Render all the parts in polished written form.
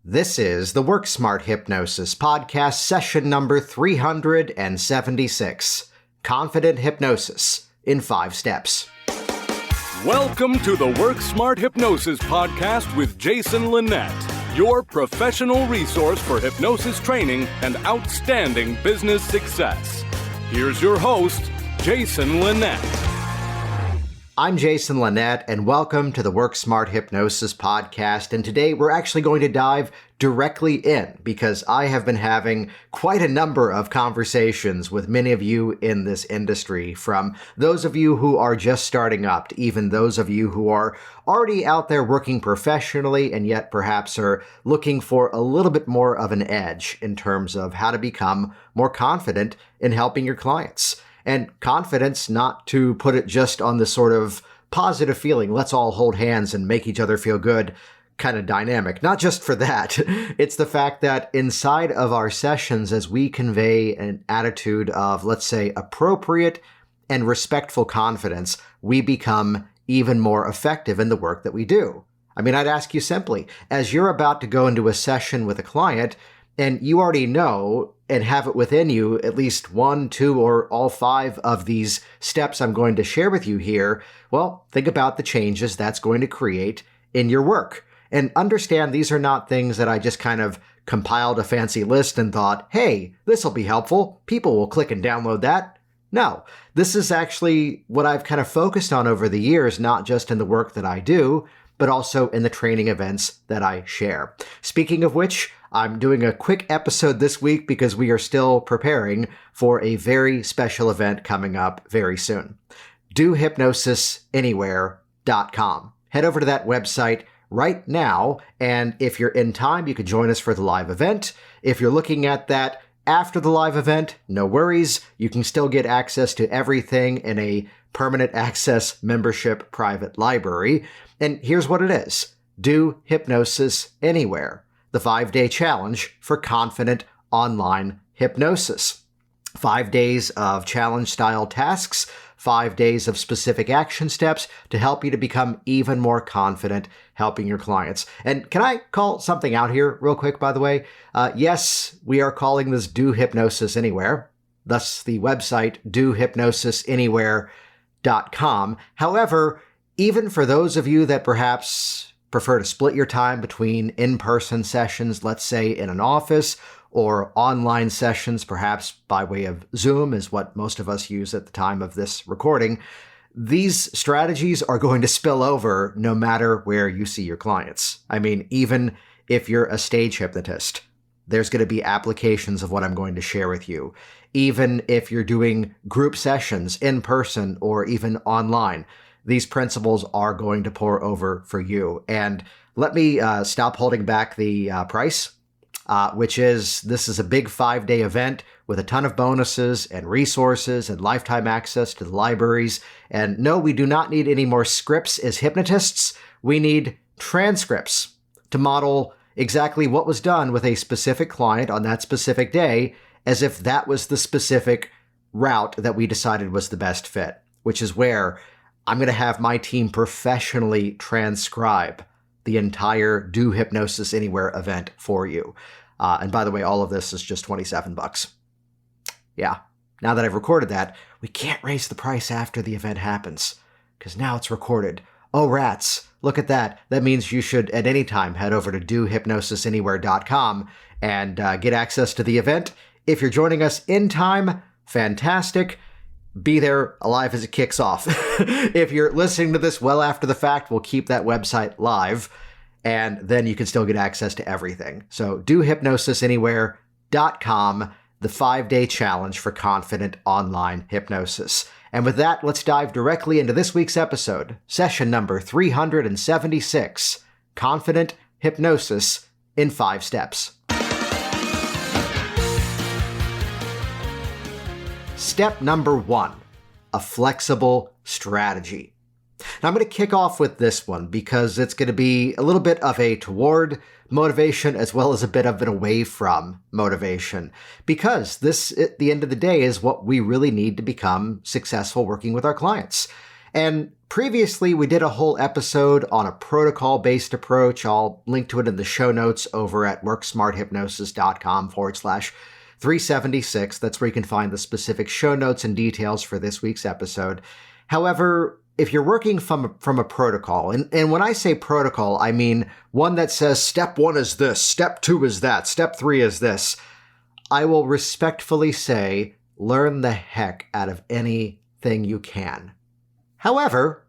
This is the Work Smart Hypnosis podcast, session number 376, Confident Hypnosis in 5 Steps. Welcome to the Work Smart Hypnosis podcast with Jason Linett, your professional resource for hypnosis training and outstanding business success. Here's your host, Jason Linett. I'm Jason Linett, and welcome to the Work Smart Hypnosis podcast. And today we're actually going to dive directly in because I have been having quite a number of conversations with many of you in this industry, from those of you who are just starting up to even those of you who are already out there working professionally and yet perhaps are looking for a little bit more of an edge in terms of how to become more confident in helping your clients. And confidence, not to put it just on the sort of positive feeling, let's all hold hands and make each other feel good kind of dynamic. Not just for that. It's the fact that inside of our sessions, as we convey an attitude of, let's say, appropriate and respectful confidence, we become even more effective in the work that we do. I mean, I'd ask you simply, as you're about to go into a session with a client, and you already know and have it within you at least 1, 2, or all 5 of these steps I'm going to share with you here, well, think about the changes that's going to create in your work. And understand these are not things that I just kind of compiled a fancy list and thought, hey, this will be helpful. People will click and download that. No, this is actually what I've kind of focused on over the years, not just in the work that I do, but also in the training events that I share. Speaking of which, I'm doing a quick episode this week because we are still preparing for a very special event coming up very soon. DoHypnosisAnywhere.com. Head over to that website right now, and if you're in time, you can join us for the live event. If you're looking at that after the live event, no worries. You can still get access to everything in a permanent access membership private library. And here's what it is. Do Hypnosis Anywhere, the 5-day challenge for confident online hypnosis. 5 days of challenge-style tasks, 5 days of specific action steps to help you to become even more confident helping your clients. And can I call something out here real quick, by the way? Yes, we are calling this Do Hypnosis Anywhere, thus the website DoHypnosisAnywhere.com. However, even for those of you that perhaps prefer to split your time between in-person sessions, let's say in an office, or online sessions, perhaps by way of Zoom is what most of us use at the time of this recording, these strategies are going to spill over no matter where you see your clients. I mean, even if you're a stage hypnotist, there's going to be applications of what I'm going to share with you. Even if you're doing group sessions in person or even online, these principles are going to pour over for you. And let me stop holding back the price, this is a big 5-day event with a ton of bonuses and resources and lifetime access to the libraries. And no, we do not need any more scripts as hypnotists. We need transcripts to model exactly what was done with a specific client on that specific day, as if that was the specific route that we decided was the best fit, which is where I'm going to have my team professionally transcribe the entire Do Hypnosis Anywhere event for you. And by the way, all of this is just $27. Yeah, now that I've recorded that, we can't raise the price after the event happens, because now it's recorded. Oh, rats, look at that. That means you should at any time head over to DoHypnosisAnywhere.com and get access to the event. If you're joining us in time, fantastic. Be there alive as it kicks off. If you're listening to this well after the fact, we'll keep that website live, and then you can still get access to everything. So DoHypnosisAnywhere.com, the 5-day challenge for confident online hypnosis. And with that, let's dive directly into this week's episode, session number 376, Confident Hypnosis in 5 Steps. Step number 1, a flexible strategy. Now, I'm going to kick off with this one because it's going to be a little bit of a toward motivation as well as a bit of an away from motivation, because this, at the end of the day, is what we really need to become successful working with our clients. And previously, we did a whole episode on a protocol-based approach. I'll link to it in the show notes over at worksmarthypnosis.com/376. That's where you can find the specific show notes and details for this week's episode. However, if you're working from a protocol, and when I say protocol, I mean one that says step 1 is this, step 2 is that, step 3 is this, I will respectfully say, learn the heck out of anything you can. However,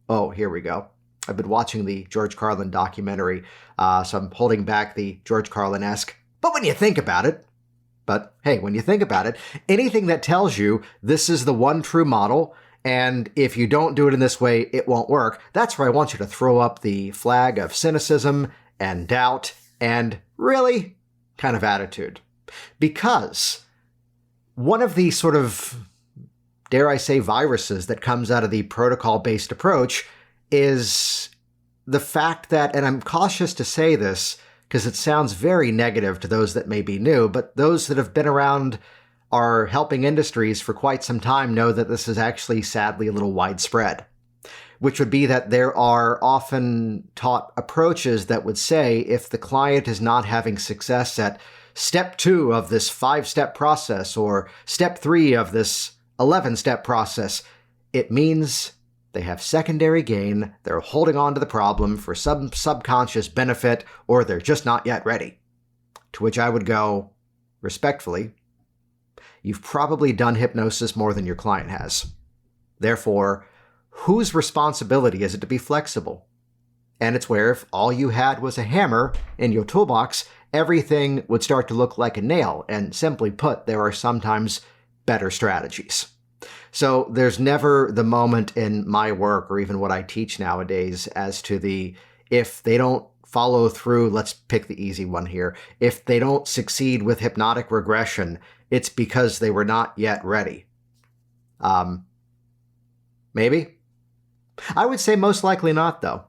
here we go. I've been watching the George Carlin documentary, so I'm holding back the George Carlin-esque, but when you think about it, anything that tells you this is the one true model, and if you don't do it in this way, it won't work, that's where I want you to throw up the flag of cynicism and doubt and really kind of attitude. Because one of the sort of, dare I say, viruses that comes out of the protocol-based approach is the fact that, and I'm cautious to say this because it sounds very negative to those that may be new, but those that have been around our helping industries for quite some time know that this is actually sadly a little widespread, which would be that there are often taught approaches that would say if the client is not having success at step 2 of this 5-step process or step 3 of this 11-step process, it means they have secondary gain, they're holding on to the problem for some subconscious benefit, or they're just not yet ready. To which I would go, respectfully, you've probably done hypnosis more than your client has. Therefore, whose responsibility is it to be flexible? And it's where if all you had was a hammer in your toolbox, everything would start to look like a nail, and simply put, there are sometimes better strategies. So there's never the moment in my work or even what I teach nowadays as to if they don't follow through, let's pick the easy one here, if they don't succeed with hypnotic regression, it's because they were not yet ready. Maybe? I would say most likely not, though.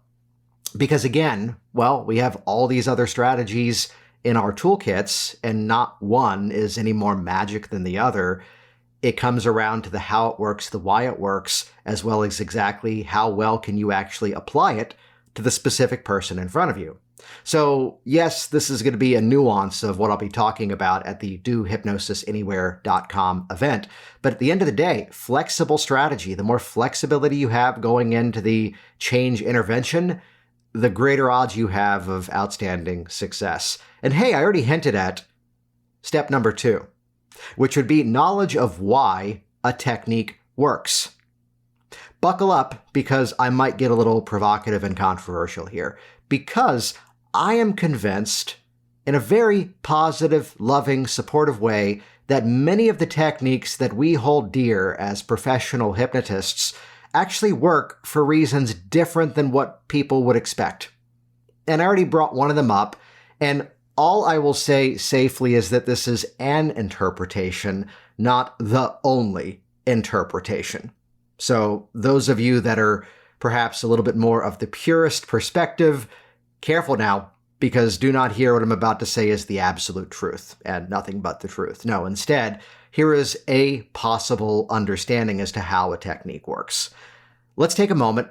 Because again, we have all these other strategies in our toolkits, and not one is any more magic than the other. It comes around to the how it works, the why it works, as well as exactly how well can you actually apply it to the specific person in front of you. So yes, this is going to be a nuance of what I'll be talking about at the dohypnosisanywhere.com event. But at the end of the day, flexible strategy, the more flexibility you have going into the change intervention, the greater odds you have of outstanding success. And hey, I already hinted at step number 2, which would be knowledge of why a technique works. Buckle up, because I might get a little provocative and controversial here, because I am convinced, in a very positive, loving, supportive way, that many of the techniques that we hold dear as professional hypnotists actually work for reasons different than what people would expect. And I already brought one of them up, and all I will say safely is that this is an interpretation, not the only interpretation. So those of you that are perhaps a little bit more of the purist perspective, careful now, because do not hear what I'm about to say is the absolute truth and nothing but the truth. No, instead, here is a possible understanding as to how a technique works. Let's take a moment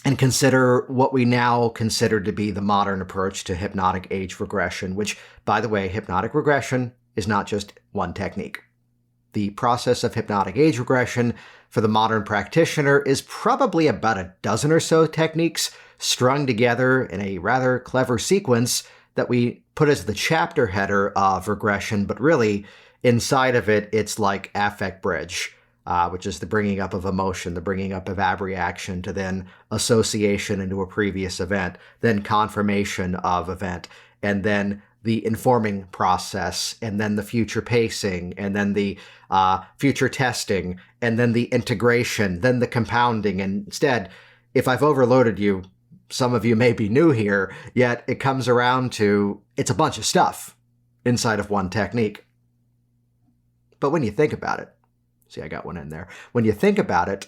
and consider what we now consider to be the modern approach to hypnotic age regression, which, by the way, hypnotic regression is not just one technique. The process of hypnotic age regression for the modern practitioner is probably about a dozen or so techniques strung together in a rather clever sequence that we put as the chapter header of regression, but really inside of it, it's like affect bridge, which is the bringing up of emotion, the bringing up of abreaction to then association into a previous event, then confirmation of event, and then the informing process, and then the future pacing, and then the future testing, and then the integration, then the compounding. And instead, if I've overloaded you, some of you may be new here, yet it comes around to it's a bunch of stuff inside of one technique. But when you think about it, see, I got one in there. When you think about it,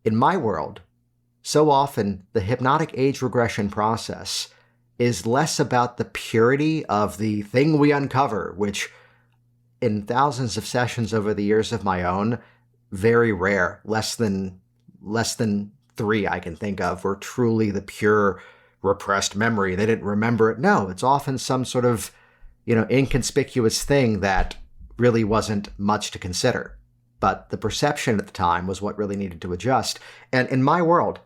in my world, so often the hypnotic age regression process is less about the purity of the thing we uncover, which in thousands of sessions over the years of my own, very rare, less than less than 3 I can think of were truly the pure repressed memory. They didn't remember it. No, it's often some sort of, inconspicuous thing that really wasn't much to consider. But the perception at the time was what really needed to adjust. And in my world,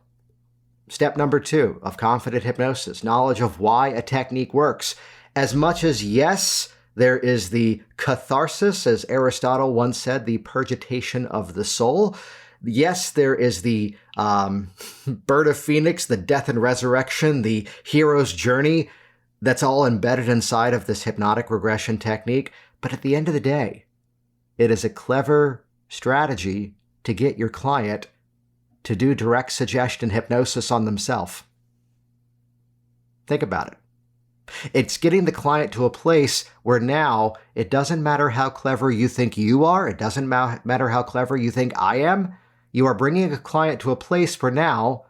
step number 2 of confident hypnosis, knowledge of why a technique works. As much as, yes, there is the catharsis, as Aristotle once said, the purgitation of the soul. Yes, there is the bird of phoenix, the death and resurrection, the hero's journey. That's all embedded inside of this hypnotic regression technique. But at the end of the day, it is a clever strategy to get your client to do direct suggestion hypnosis on themselves. Think about it. It's getting the client to a place where now it doesn't matter how clever you think you are. It doesn't matter how clever you think I am. You are bringing a client to a place where now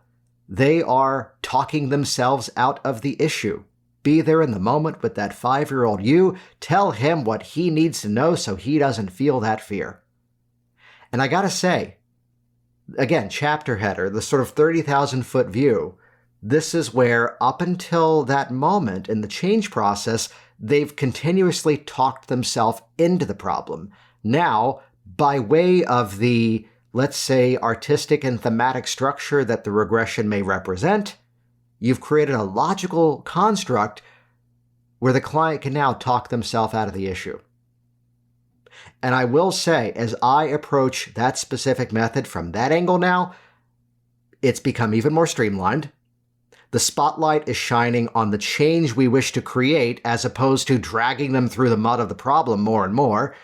they are talking themselves out of the issue. Be there in the moment with that 5-year-old you. Tell him what he needs to know so he doesn't feel that fear. And I gotta say, again, chapter header, the sort of 30,000-foot view, this is where up until that moment in the change process, they've continuously talked themselves into the problem. Now, by way of the, let's say, artistic and thematic structure that the regression may represent, you've created a logical construct where the client can now talk themselves out of the issue. And I will say, as I approach that specific method from that angle now, it's become even more streamlined. The spotlight is shining on the change we wish to create as opposed to dragging them through the mud of the problem more and more.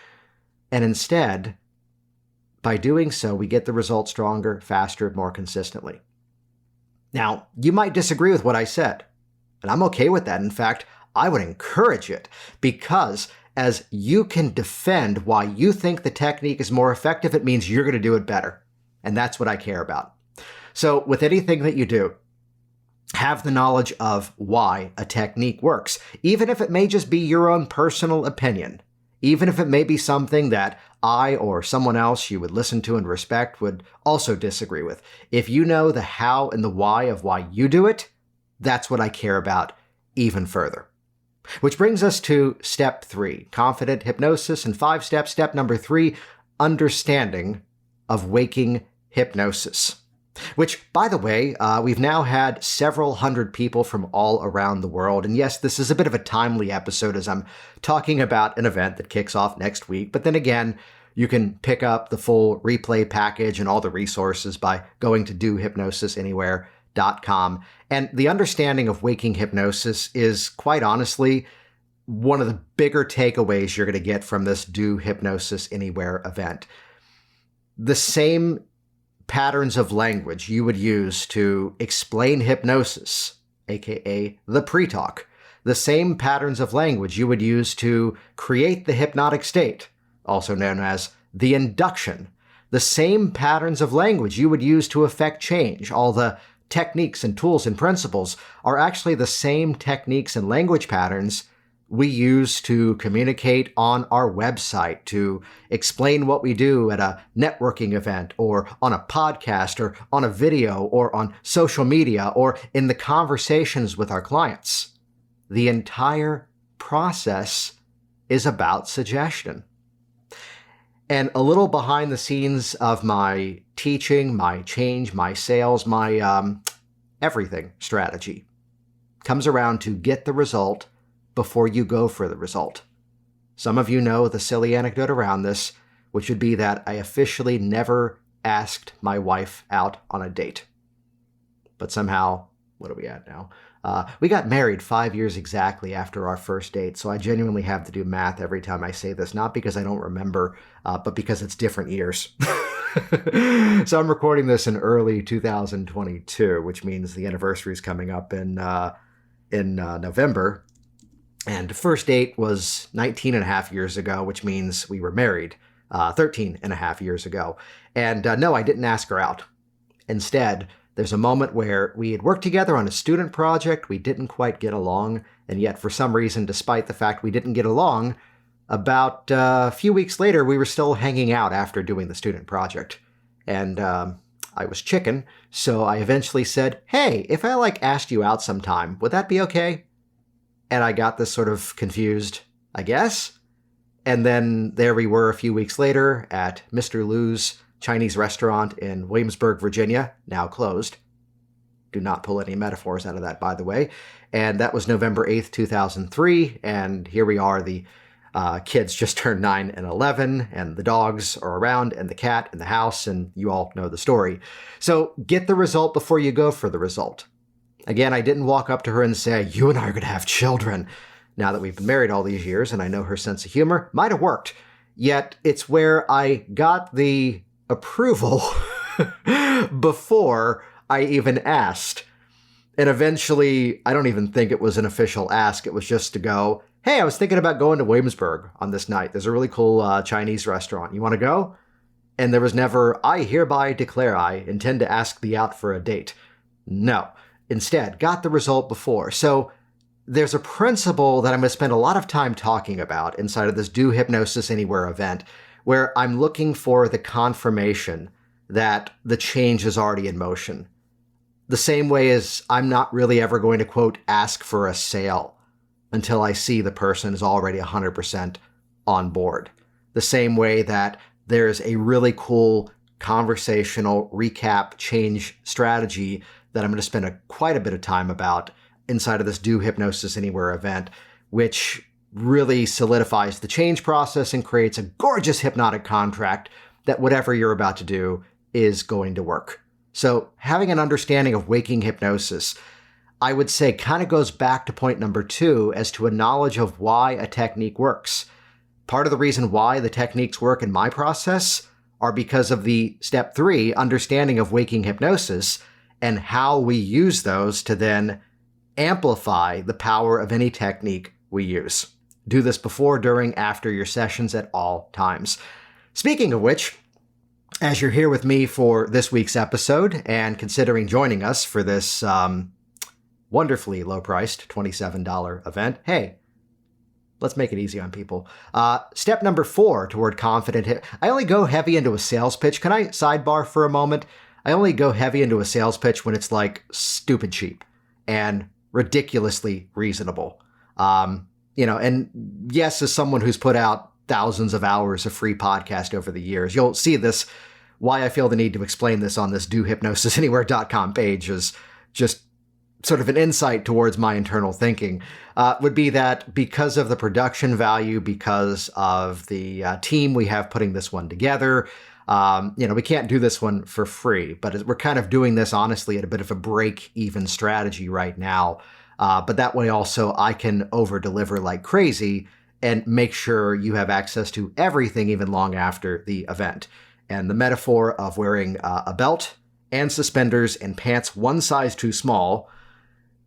And instead, by doing so, we get the result stronger, faster, more consistently. Now, you might disagree with what I said, and I'm okay with that. In fact, I would encourage it because as you can defend why you think the technique is more effective, it means you're going to do it better. And that's what I care about. So with anything that you do, have the knowledge of why a technique works, even if it may just be your own personal opinion, even if it may be something that I or someone else you would listen to and respect would also disagree with. If you know the how and the why of why you do it, that's what I care about even further. Which brings us to step 3, confident hypnosis, and 5 steps. Step number 3, understanding of waking hypnosis. Which, by the way, we've now had several hundred people from all around the world. And yes, this is a bit of a timely episode as I'm talking about an event that kicks off next week. But then again, you can pick up the full replay package and all the resources by going to dohypnosisanywhere.com. And the understanding of waking hypnosis is, quite honestly, one of the bigger takeaways you're going to get from this Do Hypnosis Anywhere event. The same patterns of language you would use to explain hypnosis, aka the pre-talk, the same patterns of language you would use to create the hypnotic state, also known as the induction, the same patterns of language you would use to effect change, all the techniques and tools and principles are actually the same techniques and language patterns we use to communicate on our website, to explain what we do at a networking event or on a podcast or on a video or on social media or in the conversations with our clients. The entire process is about suggestion. And a little behind the scenes of my teaching, my change, my sales, my everything strategy comes around to get the result before you go for the result. Some of you know the silly anecdote around this, which would be that I officially never asked my wife out on a date. But somehow, what are we at now? We got married 5 years exactly after our first date, so I genuinely have to do math every time I say this, not because I don't remember, but because it's different years. So I'm recording this in early 2022, which means the anniversary is coming up in November. And the first date was 19 and a half years ago, which means we were married 13 and a half years ago. And no, I didn't ask her out. Instead, there's a moment where we had worked together on a student project. We didn't quite get along. And yet, for some reason, despite the fact we didn't get along, about a few weeks later, we were still hanging out after doing the student project. And I was chicken, so I eventually said, hey, if I asked you out sometime, would that be okay? And I got this sort of confused, I guess. And then there we were a few weeks later at Mr. Lou's Chinese restaurant in Williamsburg, Virginia, now closed. Do not pull any metaphors out of that, by the way. And that was November 8th, 2003. And here we are, the kids just turned 9 and 11, and the dogs are around, and the cat in the house, and you all know the story. So get the result before you go for the result. Again, I didn't walk up to her and say, you and I are going to have children. Now that we've been married all these years, and I know her sense of humor, might have worked. Yet it's where I got the approval before I even asked. And eventually, I don't even think it was an official ask. It was just to go, hey, I was thinking about going to Williamsburg on this night. There's a really cool Chinese restaurant. You want to go? And there was never, I hereby declare I intend to ask thee out for a date. No. Instead, got the result before. So there's a principle that I'm going to spend a lot of time talking about inside of this Do Hypnosis Anywhere event, where I'm looking for the confirmation that the change is already in motion. The same way as I'm not really ever going to, quote, ask for a sale until I see the person is already 100% on board. The same way that there's a really cool conversational recap change strategy that I'm going to spend quite a bit of time about inside of this Do Hypnosis Anywhere event, which really solidifies the change process and creates a gorgeous hypnotic contract that whatever you're about to do is going to work. So having an understanding of waking hypnosis, I would say, kind of goes back to point number 2 as to a knowledge of why a technique works. Part of the reason why the techniques work in my process are because of the step 3, understanding of waking hypnosis, and how we use those to then amplify the power of any technique we use. Do this before, during, after your sessions at all times. Speaking of which, as you're here with me for this week's episode and considering joining us for this wonderfully low-priced $27 event, hey, let's make it easy on people. Step number 4 toward confident I only go heavy into a sales pitch. Can I sidebar for a moment? I only go heavy into a sales pitch when it's stupid cheap and ridiculously reasonable. And yes, as someone who's put out thousands of hours of free podcast over the years, you'll see this, why I feel the need to explain this on this dohypnosisanywhere.com page is just sort of an insight towards my internal thinking, would be that because of the production value, because of the team we have putting this one together, we can't do this one for free, but we're kind of doing this honestly at a bit of a break-even strategy right now. But that way also I can over-deliver like crazy and make sure you have access to everything even long after the event. And the metaphor of wearing a belt and suspenders and pants one size too small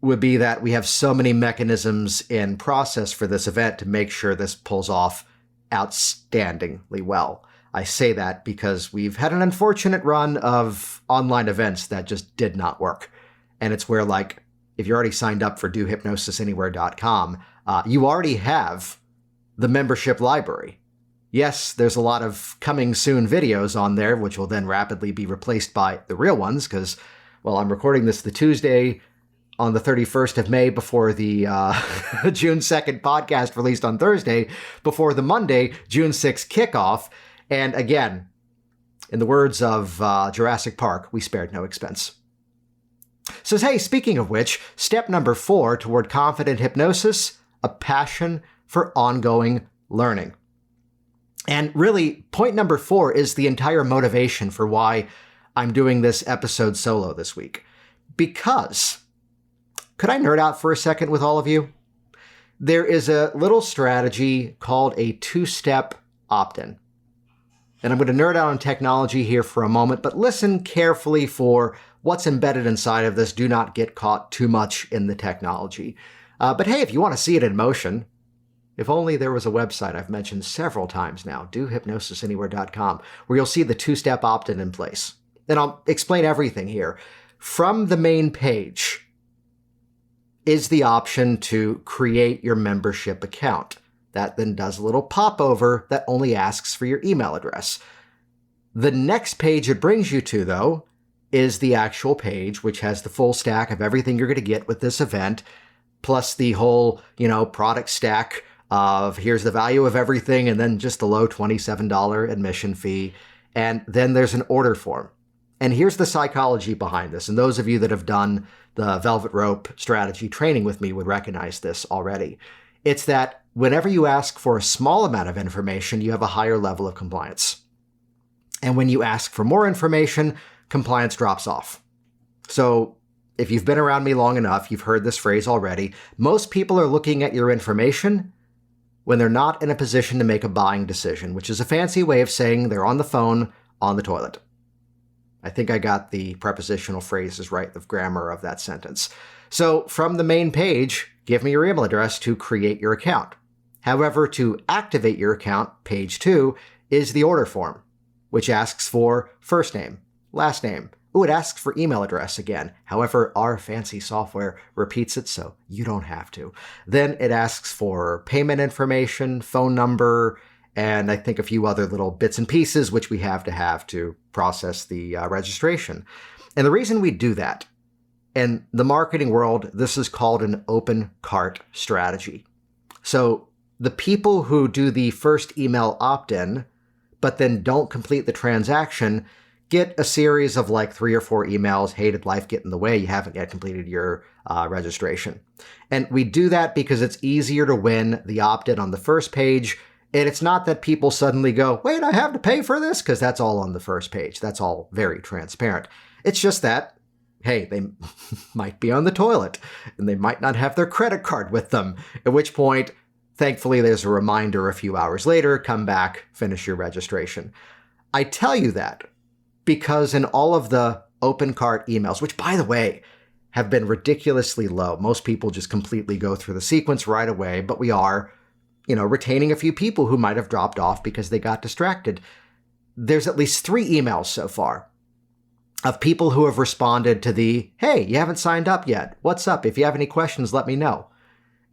would be that we have so many mechanisms in process for this event to make sure this pulls off outstandingly well. I say that because we've had an unfortunate run of online events that just did not work. And it's where, if you're already signed up for dohypnosisanywhere.com, you already have the membership library. Yes, there's a lot of coming soon videos on there, which will then rapidly be replaced by the real ones, because, I'm recording this the Tuesday on the 31st of May before the June 2nd podcast released on Thursday, before the Monday, June 6th kickoff. And again, in the words of Jurassic Park, we spared no expense. So, hey, speaking of which, step number 4 toward confident hypnosis, a passion for ongoing learning. And really, point number 4 is the entire motivation for why I'm doing this episode solo this week. Because, could I nerd out for a second with all of you? There is a little strategy called a 2-step opt-in. And I'm going to nerd out on technology here for a moment, but listen carefully for what's embedded inside of this. Do not get caught too much in the technology. But hey, if you want to see it in motion, if only there was a website I've mentioned several times now, dohypnosisanywhere.com, where you'll see the 2-step opt-in in place. And I'll explain everything here. From the main page is the option to create your membership account. That then does a little popover that only asks for your email address. The next page it brings you to, though, is the actual page, which has the full stack of everything you're going to get with this event, plus the whole, product stack of here's the value of everything, and then just the low $27 admission fee. And then there's an order form. And here's the psychology behind this. And those of you that have done the Velvet Rope strategy training with me would recognize this already. It's that whenever you ask for a small amount of information, you have a higher level of compliance. And when you ask for more information, compliance drops off. So if you've been around me long enough, you've heard this phrase already. Most people are looking at your information when they're not in a position to make a buying decision, which is a fancy way of saying they're on the phone, on the toilet. I think I got the prepositional phrases right, the grammar of that sentence. So from the main page, give me your email address to create your account. However, to activate your account, page 2, is the order form, which asks for first name, last name. Ooh, it asks for email address again. However, our fancy software repeats it, so you don't have to. Then it asks for payment information, phone number, and I think a few other little bits and pieces, which we have to process the registration. And the reason we do that, in the marketing world, this is called an open cart strategy. So the people who do the first email opt-in, but then don't complete the transaction, get a series of like 3 or 4 emails, hey, did life get in the way? You haven't yet completed your registration. And we do that because it's easier to win the opt-in on the first page. And it's not that people suddenly go, wait, I have to pay for this, because that's all on the first page. That's all very transparent. It's just that, hey, they might be on the toilet and they might not have their credit card with them, at which point, thankfully, there's a reminder a few hours later, come back, finish your registration. I tell you that because in all of the open cart emails, which, by the way, have been ridiculously low, most people just completely go through the sequence right away, but we are, retaining a few people who might have dropped off because they got distracted. There's at least 3 emails so far of people who have responded to the, hey, you haven't signed up yet. What's up? If you have any questions, let me know.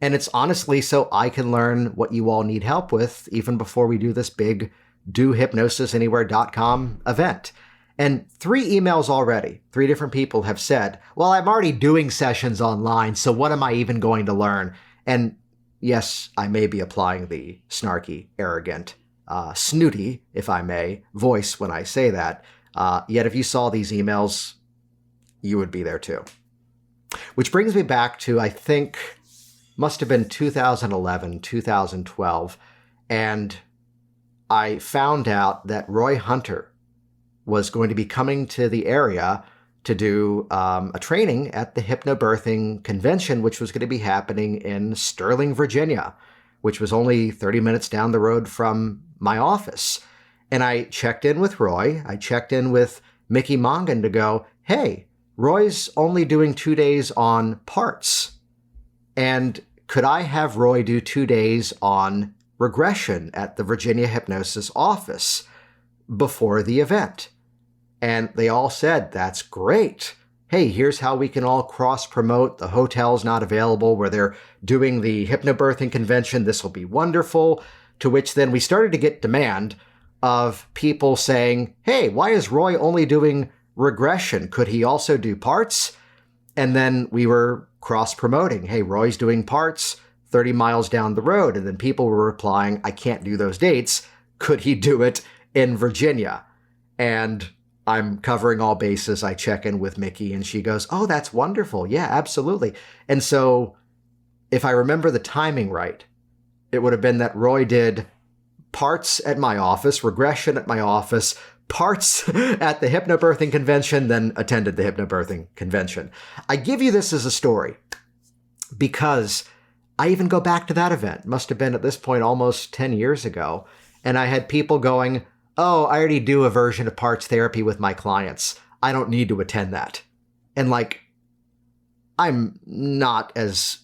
And it's honestly so I can learn what you all need help with even before we do this big dohypnosisanywhere.com event. And 3 emails already, 3 different people have said, well, I'm already doing sessions online, so what am I even going to learn? And yes, I may be applying the snarky, arrogant, snooty, if I may, voice when I say that. Yet if you saw these emails, you would be there too. Which brings me back to, I think, must have been 2011, 2012, and I found out that Roy Hunter was going to be coming to the area to do a training at the Hypnobirthing Convention, which was going to be happening in Sterling, Virginia, which was only 30 minutes down the road from my office. And I checked in with Roy. I checked in with Mickey Mongan to go, hey, Roy's only doing 2 days on parts. And could I have Roy do 2 days on regression at the Virginia Hypnosis office before the event? And they all said, that's great. Hey, here's how we can all cross-promote. The hotel's not available where they're doing the Hypnobirthing Convention. This will be wonderful. To which then we started to get demand of people saying, hey, why is Roy only doing regression? Could he also do parts? And then we were cross-promoting. Hey, Roy's doing parts 30 miles down the road. And then people were replying, I can't do those dates. Could he do it in Virginia? And I'm covering all bases. I check in with Mickey and she goes, oh, that's wonderful. Yeah, absolutely. And so if I remember the timing right, it would have been that Roy did parts at my office, regression at my office, parts at the Hypnobirthing Convention, then attended the Hypnobirthing Convention. I give you this as a story because I even go back to that event. Must have been at this point almost 10 years ago. And I had people going, oh, I already do a version of parts therapy with my clients. I don't need to attend that. And I'm not as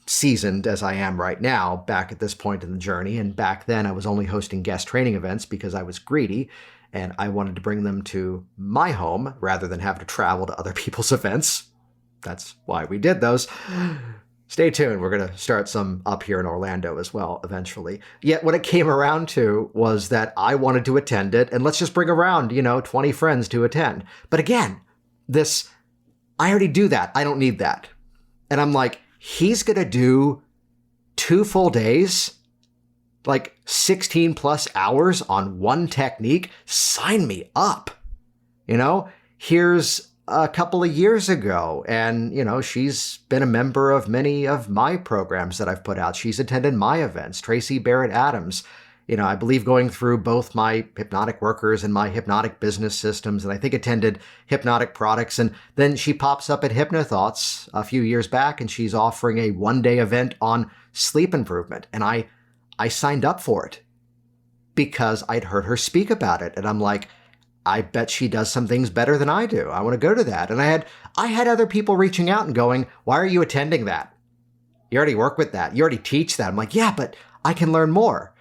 seasoned as I am right now back at this point in the journey. And back then I was only hosting guest training events because I was greedy and I wanted to bring them to my home rather than have to travel to other people's events. That's why we did those. Stay tuned. We're going to start some up here in Orlando as well eventually. Yet what it came around to was that I wanted to attend it, and let's just bring around, 20 friends to attend. But again, I already do that. I don't need that. And I'm like, he's going to do 2 full days, like 16 plus hours on one technique. Sign me up. Here's a couple of years ago, and, she's been a member of many of my programs that I've put out. She's attended my events. Tracy Barrett Adams, I believe going through both my hypnotic workers and my hypnotic business systems, and I think attended hypnotic products. And then she pops up at HypnoThoughts a few years back, and she's offering a 1-day event on sleep improvement. And I signed up for it because I'd heard her speak about it. And I'm like, I bet she does some things better than I do. I want to go to that. And I had other people reaching out and going, why are you attending that? You already work with that. You already teach that. I'm like, yeah, but I can learn more.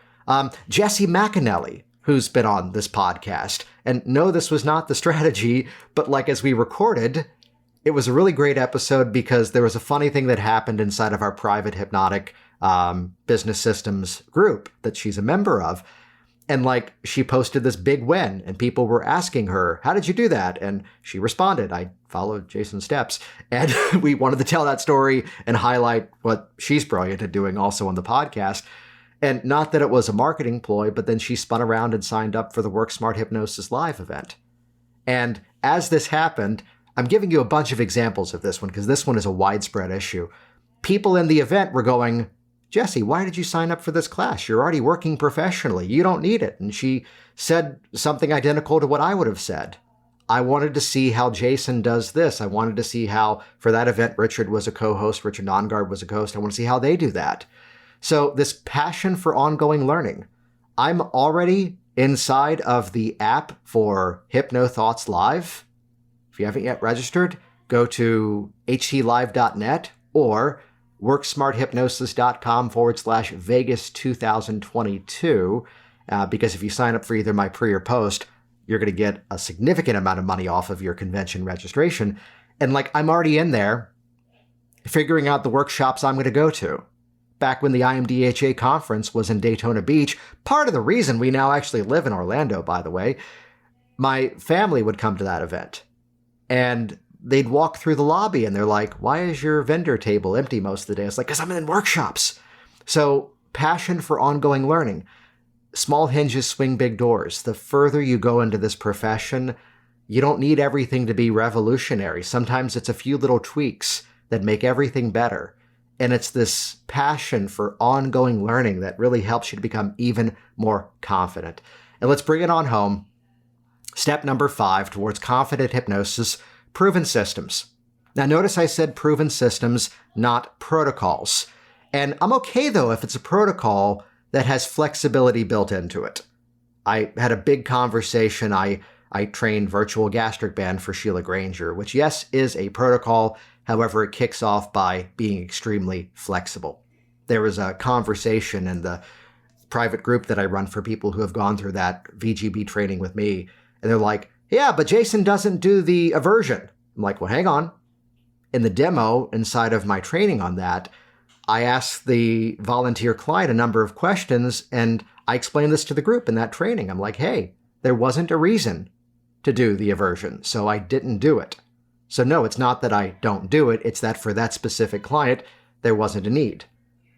Jesse McAnally, who's been on this podcast, and no, this was not the strategy, but like as we recorded, it was a really great episode because there was a funny thing that happened inside of our private hypnotic business systems group that she's a member of. And like she posted this big win and people were asking her, how did you do that? And she responded, I followed Jason's steps. And we wanted to tell that story and highlight what she's brilliant at doing also on the podcast. And not that it was a marketing ploy, but then she spun around and signed up for the Work Smart Hypnosis Live event. And as this happened, I'm giving you a bunch of examples of this one because this one is a widespread issue. People in the event were going, Jesse, why did you sign up for this class? You're already working professionally. You don't need it. And she said something identical to what I would have said. I wanted to see how Jason does this. I wanted to see how, for that event, Richard was a co-host, Richard Nongard was a co-host. I want to see how they do that. So this passion for ongoing learning. I'm already inside of the app for HypnoThoughts Live. If you haven't yet registered, go to htlive.net or worksmarthypnosis.com/Vegas 2022. Because if you sign up for either my pre or post, you're going to get a significant amount of money off of your convention registration. And like, I'm already in there figuring out the workshops I'm going to go to. Back when the IMDHA conference was in Daytona Beach, part of the reason we now actually live in Orlando, by the way, my family would come to that event. And they'd walk through the lobby and they're like, why is your vendor table empty most of the day? It's like, because I'm in workshops. So passion for ongoing learning. Small hinges swing big doors. The further you go into this profession, you don't need everything to be revolutionary. Sometimes it's a few little tweaks that make everything better. And it's this passion for ongoing learning that really helps you to become even more confident. And let's bring it on home. Step number 5 towards confident hypnosis, proven systems. Now, notice I said proven systems, not protocols. And I'm okay, though, if it's a protocol that has flexibility built into it. I had a big conversation. I trained virtual gastric band for Sheila Granger, which, yes, is a protocol. However, it kicks off by being extremely flexible. There was a conversation in the private group that I run for people who have gone through that VGB training with me. And they're like, yeah, but Jason doesn't do the aversion. I'm like, well, hang on. In the demo inside of my training on that, I asked the volunteer client a number of questions, and I explained this to the group in that training. I'm like, hey, there wasn't a reason to do the aversion, so I didn't do it. So no, it's not that I don't do it. It's that for that specific client, there wasn't a need.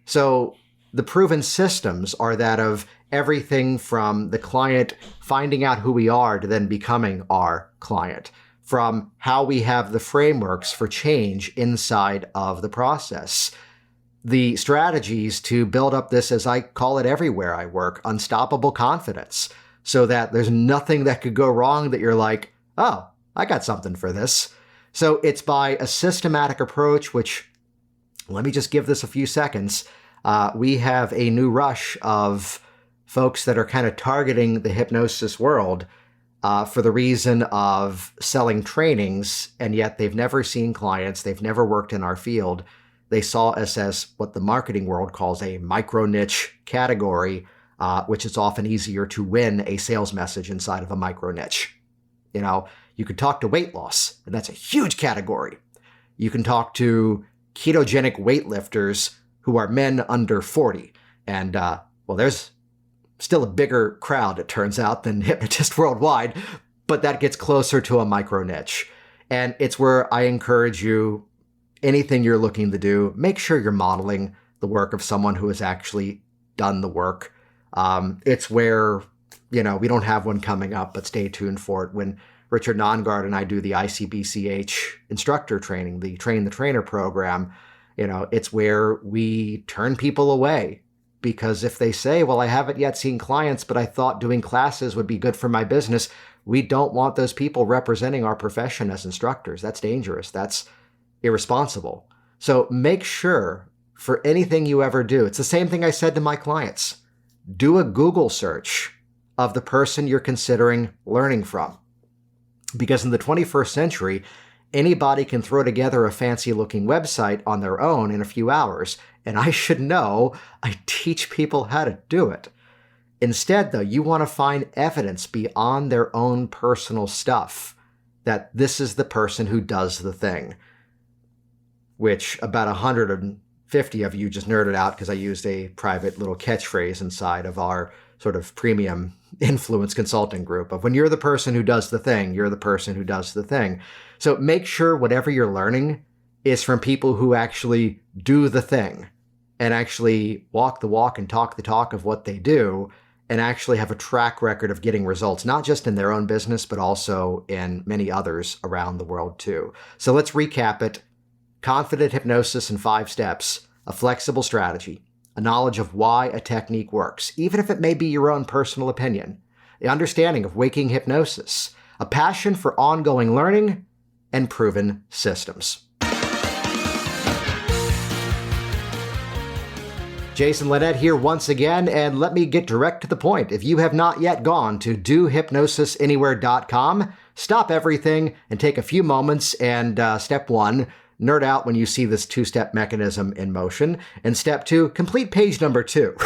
So the proven systems are that of everything from the client finding out who we are to then becoming our client, from how we have the frameworks for change inside of the process, the strategies to build up this, as I call it everywhere I work, unstoppable confidence, so that there's nothing that could go wrong that you're like, oh, I got something for this. So it's by a systematic approach, which, let me just give this a few seconds. We have a new rush of folks that are kind of targeting the hypnosis world for the reason of selling trainings, and yet they've never seen clients. They've never worked in our field. They saw us as what the marketing world calls a micro niche category, which is often easier to win a sales message inside of a micro niche. You know, you could talk to weight loss, and that's a huge category. You can talk to ketogenic weightlifters who are men under 40. And, well, there's still a bigger crowd, it turns out, than hypnotists worldwide, but that gets closer to a micro niche. And it's where I encourage you, anything you're looking to do, make sure you're modeling the work of someone who has actually done the work. It's where, we don't have one coming up, but stay tuned for it. When Richard Nongard and I do the ICBCH instructor training, the Train the Trainer program, it's where we turn people away. Because if they say, well, I haven't yet seen clients, but I thought doing classes would be good for my business, we don't want those people representing our profession as instructors. That's dangerous. That's irresponsible. So make sure for anything you ever do, it's the same thing I said to my clients. Do a Google search of the person you're considering learning from. Because in the 21st century, anybody can throw together a fancy-looking website on their own in a few hours, and I should know I teach people how to do it. Instead, though, you want to find evidence beyond their own personal stuff that this is the person who does the thing, which about 150 of you just nerded out because I used a private little catchphrase inside of our sort of premium influence consulting group of when you're the person who does the thing, you're the person who does the thing. So make sure whatever you're learning is from people who actually do the thing and actually walk the walk and talk the talk of what they do and actually have a track record of getting results, not just in their own business, but also in many others around the world too. So let's recap it. Confident hypnosis in 5 steps, a flexible strategy, a knowledge of why a technique works, even if it may be your own personal opinion, the understanding of waking hypnosis, a passion for ongoing learning, and proven systems. Jason Linett here once again, and let me get direct to the point. If you have not yet gone to dohypnosisanywhere.com, stop everything and take a few moments and step 1, nerd out when you see this 2-step mechanism in motion. And step 2, complete page number 2,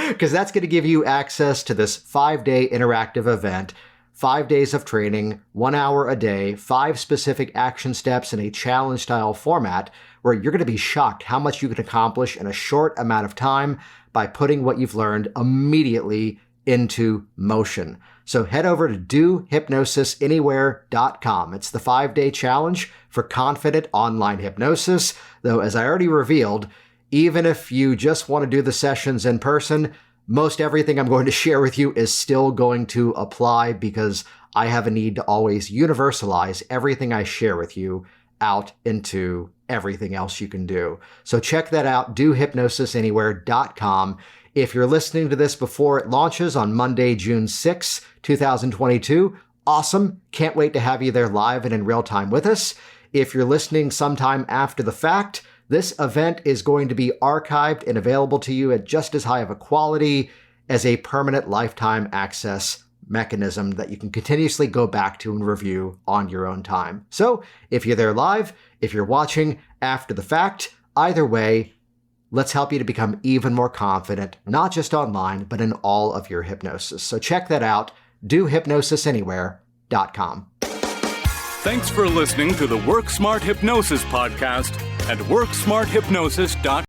because that's going to give you access to this 5-day interactive event, 5 days of training, 1 hour a day, 5 specific action steps in a challenge-style format where you're going to be shocked how much you can accomplish in a short amount of time by putting what you've learned immediately into motion. So head over to dohypnosisanywhere.com. It's the 5-day challenge for confident online hypnosis. Though, as I already revealed, even if you just want to do the sessions in person, most everything I'm going to share with you is still going to apply because I have a need to always universalize everything I share with you out into everything else you can do. So check that out, dohypnosisanywhere.com. If you're listening to this before it launches on Monday, June 6, 2022, awesome. Can't wait to have you there live and in real time with us. If you're listening sometime after the fact, this event is going to be archived and available to you at just as high of a quality as a permanent lifetime access mechanism that you can continuously go back to and review on your own time. So if you're there live, if you're watching after the fact, either way, let's help you to become even more confident, not just online, but in all of your hypnosis. So check that out, dohypnosisanywhere.com. Thanks for listening to the Work Smart Hypnosis podcast at WorkSmartHypnosis.com.